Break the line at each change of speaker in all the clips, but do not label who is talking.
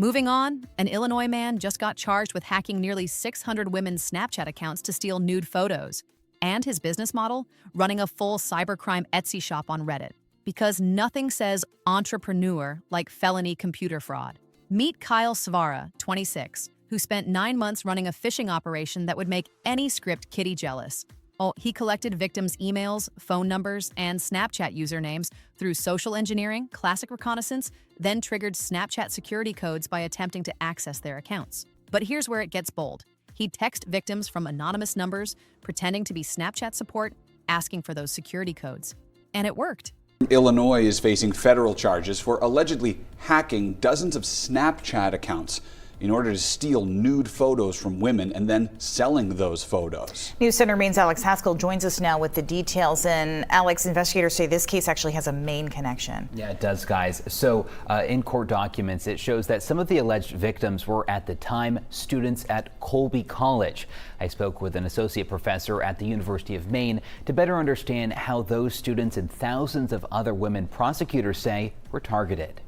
Moving on, an Illinois man just got charged with hacking nearly 600 women's Snapchat accounts to steal nude photos. And his business model? Running a full cybercrime Etsy shop on Reddit. Because nothing says entrepreneur like felony computer fraud. Meet Kyle Svara, 26, who spent 9 months running a phishing operation that would make any script kiddie jealous. Oh, he collected victims' emails, phone numbers, and Snapchat usernames through social engineering, classic reconnaissance, then triggered Snapchat security codes by attempting to access their accounts. But here's where it gets bold. He'd text victims from anonymous numbers, pretending to be Snapchat support, asking for those security codes. And it worked.
Illinois is facing federal charges for allegedly hacking dozens of Snapchat accounts in order to steal nude photos from women and then selling those photos.
News Center Maine's Alex Haskell joins us now with the details. And Alex, investigators say this case actually has a Maine connection.
Yeah, it does, guys. So in court documents, it shows that some of the alleged victims were at the time students at Colby College. I spoke with an associate professor at the University of Maine to better understand how those students and thousands of other women prosecutors say were targeted.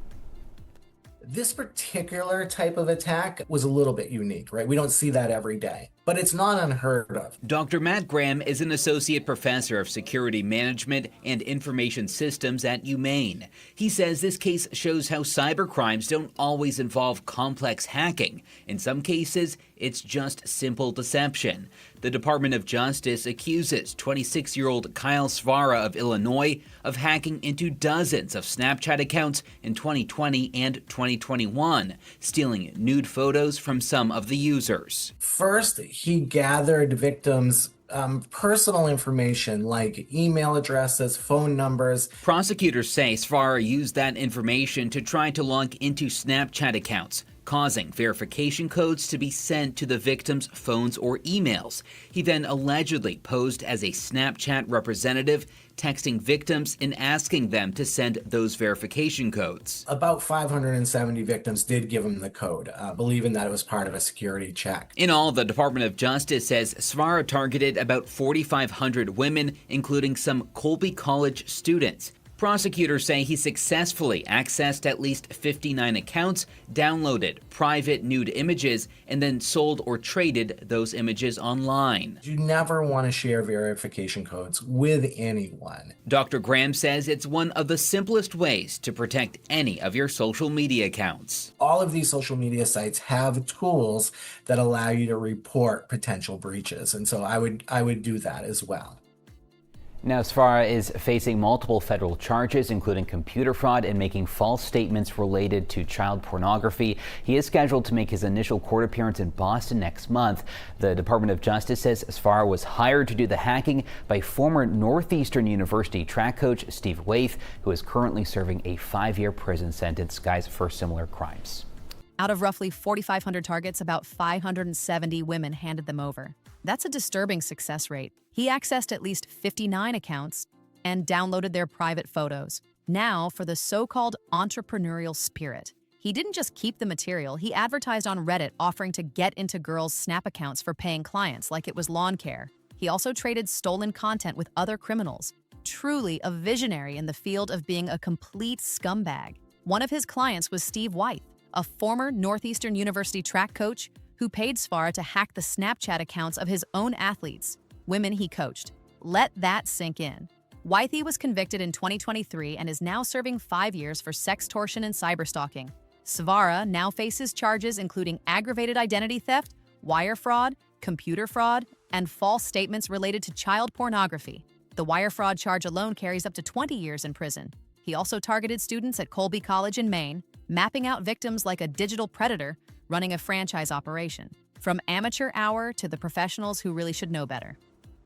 This particular type of attack was a little bit unique, right? We don't see that every day, but it's not unheard of.
Dr. Matt Graham is an associate professor of security management and information systems at UMaine. He says this case shows how cybercrimes don't always involve complex hacking. In some cases, it's just simple deception. The Department of Justice accuses 26-year-old Kyle Svara of Illinois of hacking into dozens of Snapchat accounts in 2020 and 2021, stealing nude photos from some of the users.
First, he gathered victims' personal information like email addresses, phone numbers.
Prosecutors say Svara used that information to try to log into Snapchat accounts, causing verification codes to be sent to the victims' phones or emails. He then allegedly posed as a Snapchat representative, texting victims and asking them to send those verification codes.
About 570 victims did give him the code, believing that it was part of a security check.
In all, the Department of Justice says Svara targeted about 4,500 women, including some Colby College students. Prosecutors say he successfully accessed at least 59 accounts, downloaded private nude images, and then sold or traded those images online.
You never want to share verification codes with anyone.
Dr. Graham says it's one of the simplest ways to protect any of your social media accounts.
All of these social media sites have tools that allow you to report potential breaches, and so I would do that as well.
Now, Svara is facing multiple federal charges, including computer fraud and making false statements related to child pornography. He is scheduled to make his initial court appearance in Boston next month. The Department of Justice says Svara was hired to do the hacking by former Northeastern University track coach Steve Waith, who is currently serving a 5-year prison sentence, guys, for similar crimes.
Out of roughly 4,500 targets, about 570 women handed them over. That's a disturbing success rate. He accessed at least 59 accounts and downloaded their private photos. Now, for the so-called entrepreneurial spirit. He didn't just keep the material, he advertised on Reddit offering to get into girls' Snap accounts for paying clients like it was lawn care. He also traded stolen content with other criminals. Truly a visionary in the field of being a complete scumbag. One of his clients was Steve Waith, a former Northeastern University track coach who paid Svara to hack the Snapchat accounts of his own athletes, women he coached. Let that sink in. Waithe was convicted in 2023 and is now serving 5 years for sextortion and cyberstalking. Svara now faces charges including aggravated identity theft, wire fraud, computer fraud, and false statements related to child pornography. The wire fraud charge alone carries up to 20 years in prison. He also targeted students at Colby College in Maine, mapping out victims like a digital predator, running a franchise operation. From amateur hour to the professionals who really should know better.